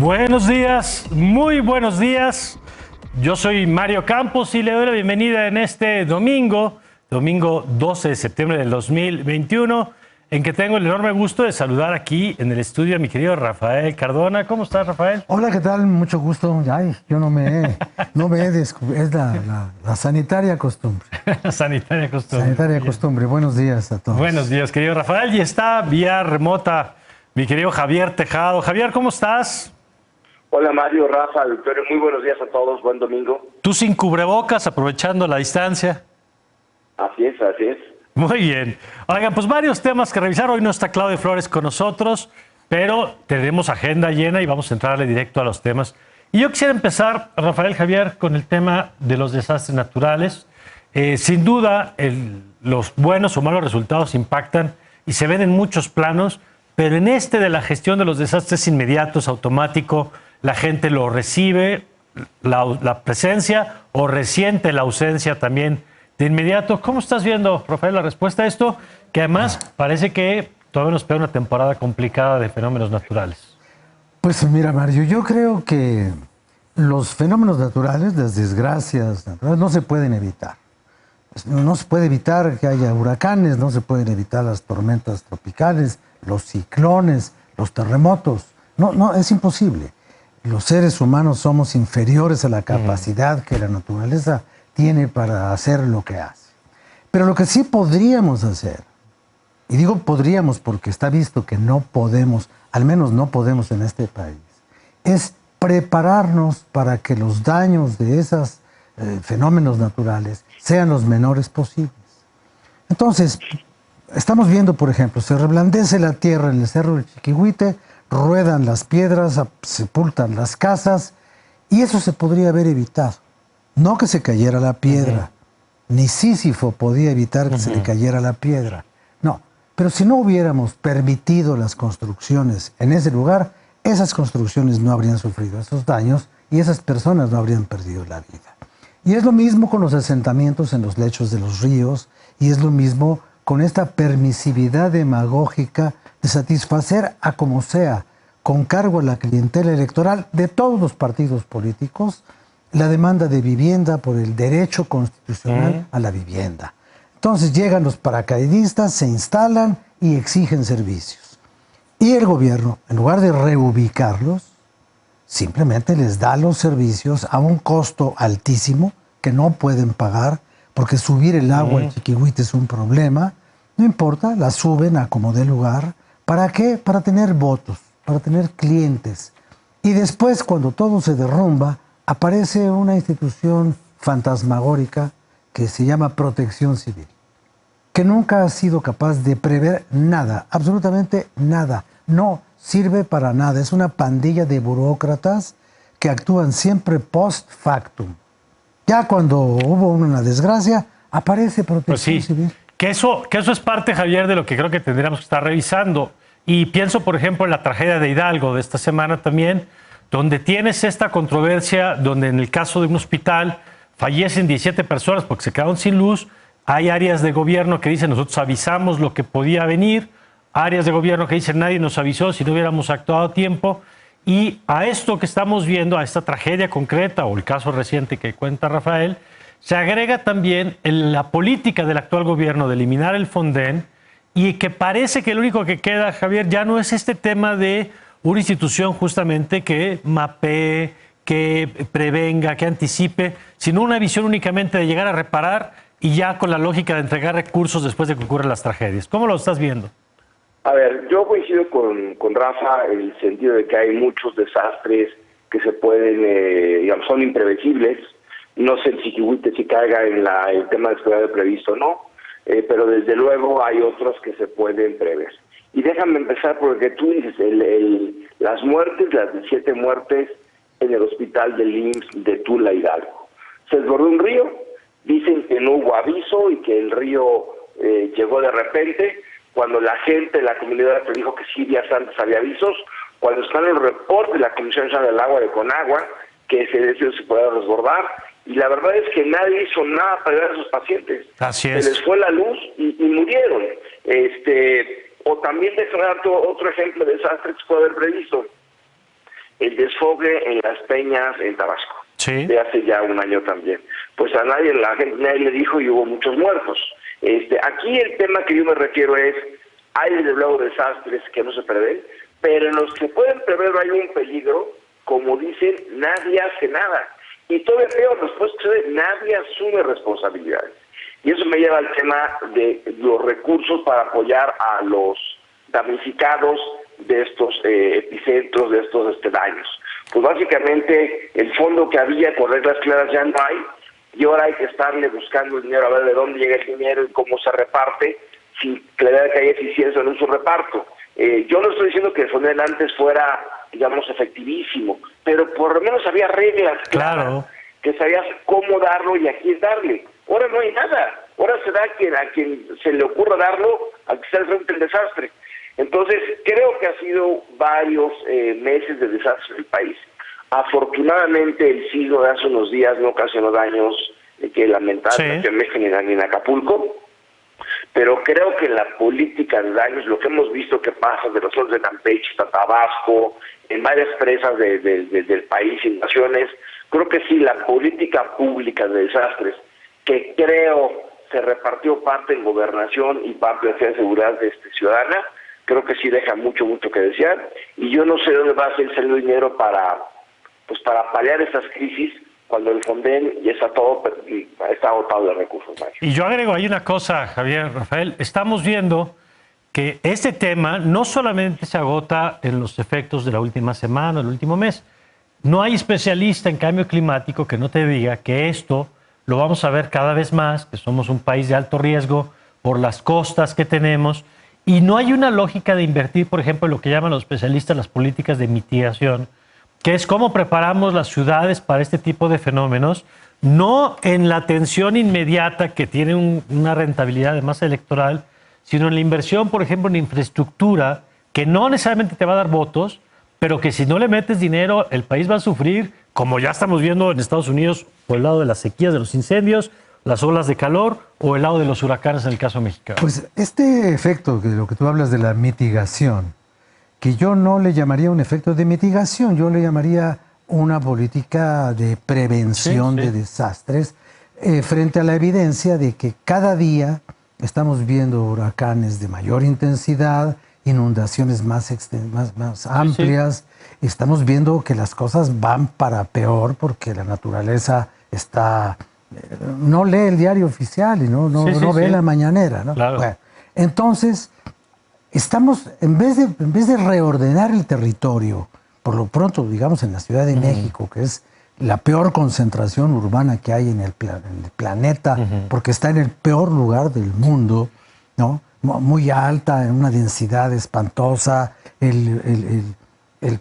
Buenos días, muy buenos días. Yo soy Mario Campos y le doy la bienvenida en este domingo 12 de septiembre del 2021, en que tengo el enorme gusto de saludar aquí en el estudio a mi querido Rafael Cardona. ¿Cómo estás, Rafael? Hola, ¿qué tal? Mucho gusto. Ay, yo no me he descubierto. Es la sanitaria costumbre. Sanitaria costumbre. Sanitaria costumbre. Buenos días a todos. Buenos días, querido Rafael. Y está vía remota mi querido Javier Tejado. Javier, ¿cómo estás? Hola Mario, Rafa, Victoria, muy buenos días a todos, buen domingo. Tú sin cubrebocas, aprovechando la distancia. Así es, así es. Muy bien. Oigan, pues varios temas que revisar. Hoy no está Claudio Flores con nosotros, pero tenemos agenda llena y vamos a entrarle directo a los temas. Y yo quisiera empezar, Rafael, Javier, con el tema de los desastres naturales. Sin duda, los buenos o malos resultados impactan y se ven en muchos planos, pero en este de la gestión de los desastres inmediatos, automático, la gente lo recibe, la presencia, o resiente la ausencia también de inmediato. ¿Cómo estás viendo, Rafael, la respuesta a esto? Que además parece que todavía nos espera una temporada complicada de fenómenos naturales. Pues mira, Mario, yo creo que los fenómenos naturales, las desgracias naturales, no se pueden evitar. No se puede evitar que haya huracanes, no se pueden evitar las tormentas tropicales, los ciclones, los terremotos. No, es imposible. Los seres humanos somos inferiores a la capacidad que la naturaleza tiene para hacer lo que hace. Pero lo que sí podríamos hacer, y digo podríamos porque está visto que no podemos, al menos no podemos en este país, es prepararnos para que los daños de esos fenómenos naturales sean los menores posibles. Entonces, estamos viendo, por ejemplo, se reblandece la tierra en el Cerro del Chiquihuite, ruedan las piedras, sepultan las casas, y eso se podría haber evitado. No que se cayera la piedra, ni Sísifo podía evitar que se le cayera la piedra. No, pero si no hubiéramos permitido las construcciones en ese lugar, esas construcciones no habrían sufrido esos daños y esas personas no habrían perdido la vida. Y es lo mismo con los asentamientos en los lechos de los ríos, y es lo mismo con esta permisividad demagógica de satisfacer a como sea, con cargo a la clientela electoral de todos los partidos políticos, la demanda de vivienda por el derecho constitucional a la vivienda. Entonces llegan los paracaidistas, se instalan y exigen servicios. Y el gobierno, en lugar de reubicarlos, simplemente les da los servicios a un costo altísimo que no pueden pagar, porque subir el agua al Chiquihuite es un problema. No importa, la suben a como dé lugar. ¿Para qué? Para tener votos, para tener clientes. Y después, cuando todo se derrumba, aparece una institución fantasmagórica que se llama Protección Civil, que nunca ha sido capaz de prever nada, absolutamente nada. No sirve para nada. Es una pandilla de burócratas que actúan siempre post factum. Ya cuando hubo una desgracia, aparece Protección Civil. Que eso es parte, Javier, de lo que creo que tendríamos que estar revisando. Y pienso, por ejemplo, en la tragedia de Hidalgo de esta semana también, donde tienes esta controversia, donde en el caso de un hospital fallecen 17 personas porque se quedaron sin luz. Hay áreas de gobierno que dicen nosotros avisamos lo que podía venir, áreas de gobierno que dicen nadie nos avisó si no hubiéramos actuado a tiempo. Y a esto que estamos viendo, a esta tragedia concreta o el caso reciente que cuenta Rafael, se agrega también la política del actual gobierno de eliminar el Fonden, y que parece que lo único que queda, Javier, ya no es este tema de una institución justamente que mapee, que prevenga, que anticipe, sino una visión únicamente de llegar a reparar y ya con la lógica de entregar recursos después de que ocurren las tragedias. ¿Cómo lo estás viendo? A ver, yo coincido con Rafa en el sentido de que hay muchos desastres que se pueden, digamos, son imprevisibles. No sé el Chiquihuite si caiga en el tema de seguridad previsto o no, pero desde luego hay otros que se pueden prever. Y déjame empezar porque tú dices, las muertes, las 17 muertes en el hospital del IMSS de Tula, Hidalgo. Se desbordó un río, dicen que no hubo aviso y que el río llegó de repente, cuando la gente, la comunidad te dijo que sí días antes había avisos, cuando están en el reporte de la Comisión Nacional del Agua de Conagua, que ese deseo se puede desbordar, y la verdad es que nadie hizo nada para ayudar a esos pacientes. Así es. Se les fue la luz y murieron. O también déjame dar otro ejemplo de desastre que se puede haber previsto. el desfogue en Las Peñas, en Tabasco, Sí. de hace ya un año también. Pues a nadie, nadie le dijo y hubo muchos muertos. Aquí el tema que yo me refiero es, hay desde luego desastres que no se prevén, pero en los que pueden prever hay un peligro, como dicen, nadie hace nada. Y todavía peor, después nadie asume responsabilidades. Y eso me lleva al tema de los recursos para apoyar a los damnificados de estos epicentros, de estos daños. Pues básicamente el fondo que había con reglas claras ya no hay, y ahora hay que estarle buscando el dinero, a ver de dónde llega el dinero y cómo se reparte, sin creer que haya eficiencia en su reparto. Yo no estoy diciendo que el Fonel antes fuera, digamos, efectivísimo, pero por lo menos había reglas claras, que sabías cómo darlo y a quién darle. Ahora no hay nada, ahora se da a quien se le ocurra darlo, al que está al frente del desastre. Entonces, creo que ha sido varios meses de desastre en el país. Afortunadamente, el sismo de hace unos días no ocasionó daños que lamentar en México ni en Acapulco, pero creo que la política de daños, lo que hemos visto que pasa de los solos de Campeche hasta Tabasco, en varias presas del país y naciones, creo que sí, la política pública de desastres, que creo se repartió parte en gobernación y parte de seguridad ciudadana, creo que sí deja mucho que desear, y yo no sé dónde va a salir el dinero para paliar estas crisis, cuando el Fonden ya está agotado de recursos. Mario. Y yo agrego ahí una cosa, Javier, Rafael, estamos viendo que este tema no solamente se agota en los efectos de la última semana, el último mes. No hay especialista en cambio climático que no te diga que esto lo vamos a ver cada vez más, que somos un país de alto riesgo por las costas que tenemos, y no hay una lógica de invertir, por ejemplo, en lo que llaman los especialistas las políticas de mitigación, que es cómo preparamos las ciudades para este tipo de fenómenos, no en la atención inmediata que tiene una rentabilidad además electoral, sino en la inversión, por ejemplo, en infraestructura, que no necesariamente te va a dar votos, pero que si no le metes dinero, el país va a sufrir, como ya estamos viendo en Estados Unidos, por el lado de las sequías, de los incendios, las olas de calor, o el lado de los huracanes en el caso mexicano. Pues este efecto, de lo que tú hablas de la mitigación, que yo no le llamaría un efecto de mitigación, yo le llamaría una política de prevención de desastres, frente a la evidencia de que cada día estamos viendo huracanes de mayor intensidad, inundaciones más amplias, estamos viendo que las cosas van para peor porque la naturaleza está... no lee el diario oficial y no ve la mañanera, ¿no? Claro. Bueno, entonces... estamos, en vez de reordenar el territorio, por lo pronto, digamos, en la Ciudad de México, que es la peor concentración urbana que hay en el planeta, porque está en el peor lugar del mundo, ¿no? Muy alta, en una densidad espantosa, el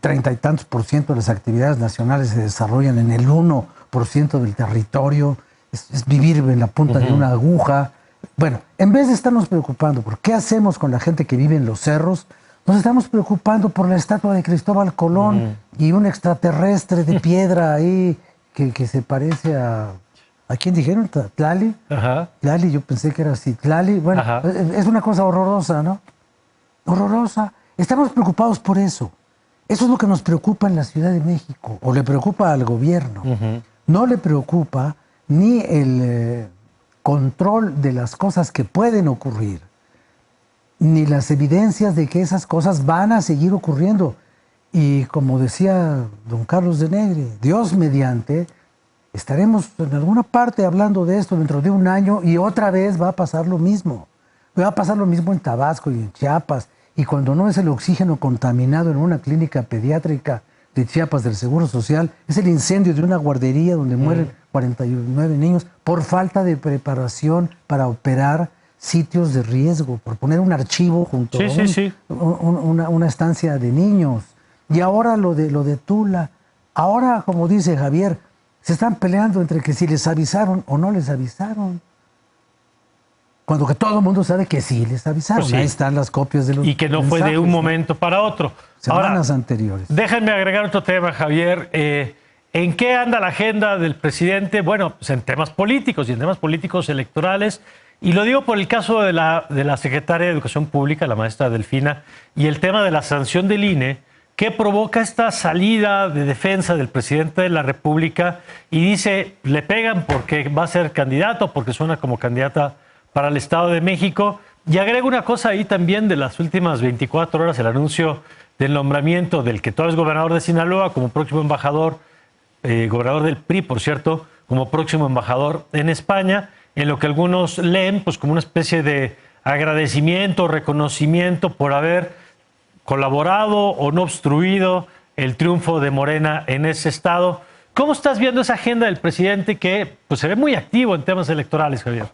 30 y tantos % de las actividades nacionales se desarrollan en el 1% del territorio, es vivir en la punta de una aguja. Bueno, en vez de estarnos preocupando por qué hacemos con la gente que vive en los cerros, nos estamos preocupando por la estatua de Cristóbal Colón y un extraterrestre de piedra ahí que se parece a... ¿A quién dijeron? ¿Tlali? Ajá. Tlali, yo pensé que era así. Tlali, bueno, es una cosa horrorosa, ¿no? Horrorosa. Estamos preocupados por eso. Eso es lo que nos preocupa en la Ciudad de México, o le preocupa al gobierno. No le preocupa ni el... control de las cosas que pueden ocurrir, ni las evidencias de que esas cosas van a seguir ocurriendo. Y como decía don Carlos de Negri, Dios mediante, estaremos en alguna parte hablando de esto dentro de un año y otra vez va a pasar lo mismo. Va a pasar lo mismo en Tabasco y en Chiapas, y cuando no es el oxígeno contaminado en una clínica pediátrica de Chiapas del Seguro Social, es el incendio de una guardería donde mueren 49 niños por falta de preparación para operar sitios de riesgo, por poner un archivo junto a una estancia de niños. Y ahora lo de Tula. Ahora, como dice Javier, se están peleando entre que si les avisaron o no les avisaron. Cuando que todo el mundo sabe que sí les avisaron. Pues sí. Ahí están las copias de los y que no mensajes, fue de un momento para otro. Semanas anteriores. Déjenme agregar otro tema, Javier. ¿En qué anda la agenda del presidente? Bueno, pues en temas políticos y en temas políticos electorales. Y lo digo por el caso de la secretaria de Educación Pública, la maestra Delfina, y el tema de la sanción del INE, ¿qué provoca esta salida de defensa del presidente de la República? Y dice, le pegan porque va a ser candidato, porque suena como candidata para el Estado de México. Y agrego una cosa ahí también de las últimas 24 horas, el anuncio del nombramiento del que todavía es gobernador de Sinaloa como próximo embajador, gobernador del PRI, por cierto, como próximo embajador en España, en lo que algunos leen pues como una especie de agradecimiento, reconocimiento por haber colaborado o no obstruido el triunfo de Morena en ese estado. ¿Cómo estás viendo esa agenda del presidente que pues, se ve muy activo en temas electorales, Javier?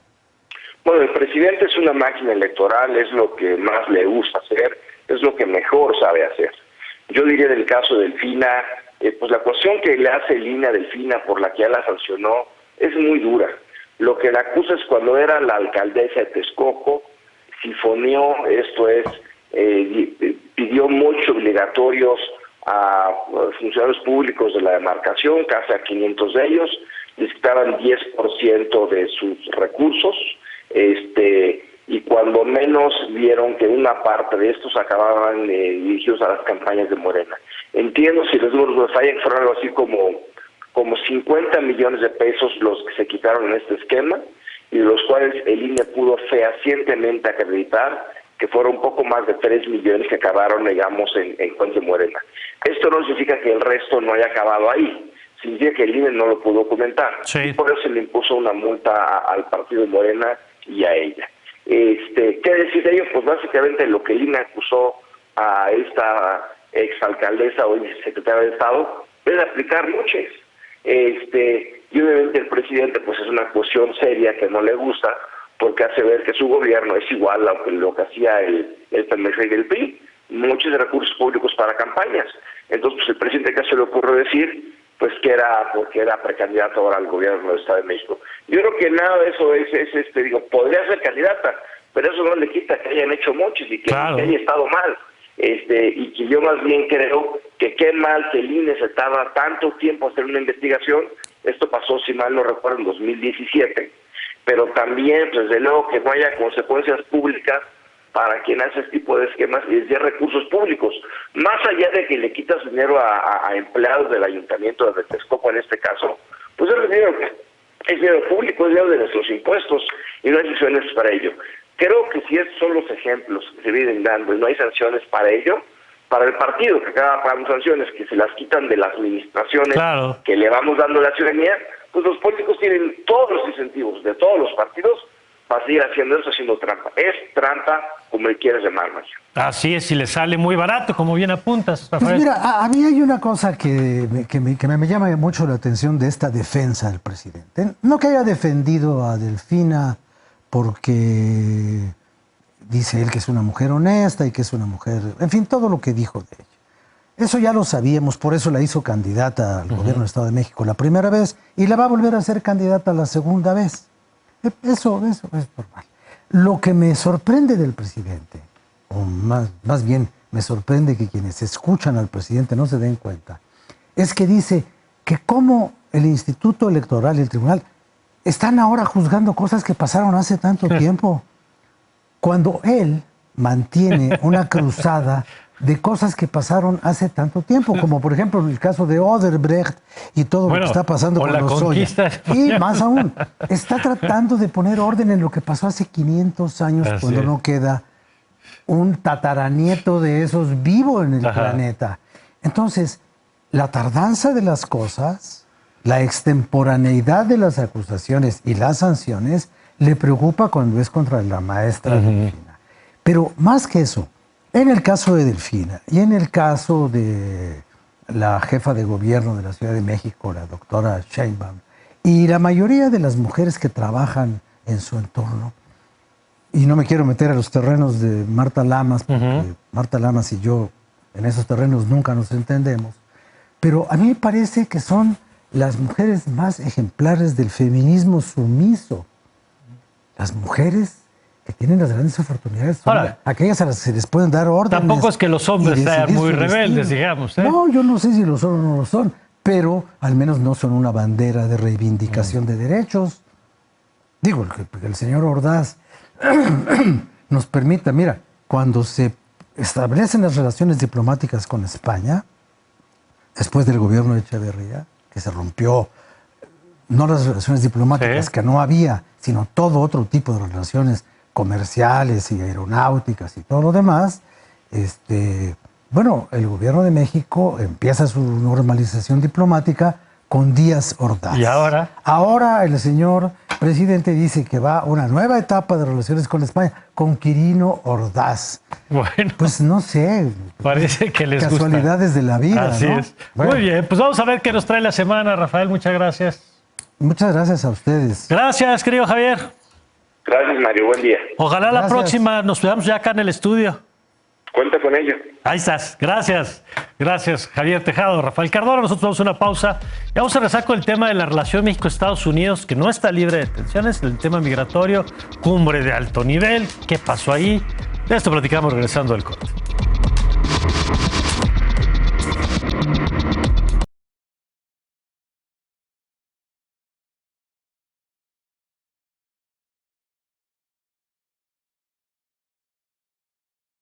Bueno, el presidente es una máquina electoral, es lo que más le gusta hacer, es lo que mejor sabe hacer. Yo diría del caso de Delfina, pues la cuestión que le hace el INE a Delfina por la que ya la sancionó es muy dura. Lo que la acusa es cuando era la alcaldesa de Texcoco, sifoneó, esto es, pidió muchos obligatorios a funcionarios públicos de la demarcación, casi a 500 de ellos, les quitaban 10% de sus recursos, y cuando menos vieron que una parte de estos acababan dirigidos a las campañas de Morena. Entiendo si los números me fallan, fueron algo así como 50 millones de pesos los que se quitaron en este esquema, y de los cuales el INE pudo fehacientemente acreditar que fueron un poco más de 3 millones que acabaron, digamos, en cuentas de Morena. Esto no significa que el resto no haya acabado ahí, significa que el INE no lo pudo documentar. Sí. Y por eso se le impuso una multa al partido de Morena y a ella. ¿Qué decir de ello? Pues básicamente lo que el INE acusó a esta exalcaldesa o secretaria de Estado es de aplicar noches. Y obviamente el presidente pues es una cuestión seria que no le gusta, porque hace ver que su gobierno es igual a lo que hacía el PMG y el PRI, muchos recursos públicos para campañas. Entonces pues el presidente, ¿qué se le ocurre decir? Pues que era porque era precandidato ahora al gobierno del Estado de México. Yo creo que nada de eso digo, podría ser candidata, pero eso no le quita que hayan hecho moches y que, claro, que haya estado mal. Y que yo más bien creo que qué mal que el INE se tarda tanto tiempo hacer una investigación. Esto pasó, si mal no recuerdo, en 2017, pero también, desde luego, que no haya consecuencias públicas para quien hace este tipo de esquemas y de recursos públicos. Más allá de que le quitas dinero a empleados del ayuntamiento de Texcoco en este caso, pues es dinero público, es dinero de nuestros impuestos y no hay sanciones para ello. Creo que si estos son los ejemplos que se vienen dando y no hay sanciones para ello, para el partido que acaba pagando sanciones, que se las quitan de las administraciones, claro, que le vamos dando a la ciudadanía, pues los políticos tienen todos los incentivos de todos los partidos para seguir haciendo eso, haciendo trampa. Es trampa, como le quieras llamar, Mario. Así es, y le sale muy barato, como bien apuntas, Rafael. Pues mira, a mí hay una cosa que me llama mucho la atención de esta defensa del presidente. No que haya defendido a Delfina porque dice él que es una mujer honesta y que es una mujer... En fin, todo lo que dijo de ella. Eso ya lo sabíamos, por eso la hizo candidata al gobierno del Estado de México la primera vez y la va a volver a ser candidata la segunda vez. Eso es normal. Lo que me sorprende del presidente, o más bien me sorprende que quienes escuchan al presidente no se den cuenta, es que dice que como el Instituto Electoral y el Tribunal están ahora juzgando cosas que pasaron hace tanto tiempo, cuando él mantiene una cruzada de cosas que pasaron hace tanto tiempo, como por ejemplo el caso de Odebrecht y todo lo que está pasando con Lozoya. Y más aún, está tratando de poner orden en lo que pasó hace 500 años, así cuando no queda un tataranieto de esos vivo en el planeta. Entonces, la tardanza de las cosas, la extemporaneidad de las acusaciones y las sanciones le preocupa cuando es contra la maestra Delfina. Pero más que eso, en el caso de Delfina y en el caso de la jefa de gobierno de la Ciudad de México, la doctora Sheinbaum, y la mayoría de las mujeres que trabajan en su entorno, y no me quiero meter a los terrenos de Marta Lamas, porque Marta Lamas y yo en esos terrenos nunca nos entendemos, pero a mí me parece que son las mujeres más ejemplares del feminismo sumiso. Las mujeres que tienen las grandes oportunidades son aquellas a las que se les pueden dar órdenes. Tampoco es que los hombres sean muy rebeldes, digamos. No, yo no sé si lo son o no lo son, pero al menos no son una bandera de reivindicación de derechos. Digo, que el señor Ordaz nos permita, mira, cuando se establecen las relaciones diplomáticas con España, después del gobierno de Echeverría, que se rompió, no las relaciones diplomáticas, Sí. que no había, sino todo otro tipo de relaciones comerciales y aeronáuticas y todo lo demás. Bueno, el gobierno de México empieza su normalización diplomática con Díaz Ordaz. ¿Y ahora? Ahora el señor presidente dice que va a una nueva etapa de relaciones con España, con Quirino Ordaz. Bueno, Pues no sé. parece que les gusta. Casualidades de la vida, Así ¿no? es. Bueno, Muy bien, pues vamos a ver qué nos trae la semana, Rafael. Muchas gracias. muchas gracias a ustedes. Gracias, querido Javier. Gracias, Mario. Buen día. Ojalá la Gracias. próxima nos veamos ya acá en el estudio. Cuenta con ello. Ahí estás. Gracias. Gracias, Javier Tejado, Rafael Cardona. Nosotros vamos a una pausa y vamos a regresar con el tema de la relación México-Estados Unidos, que no está libre de tensiones, el tema migratorio, cumbre de alto nivel. ¿Qué pasó ahí? De esto platicamos regresando del corte.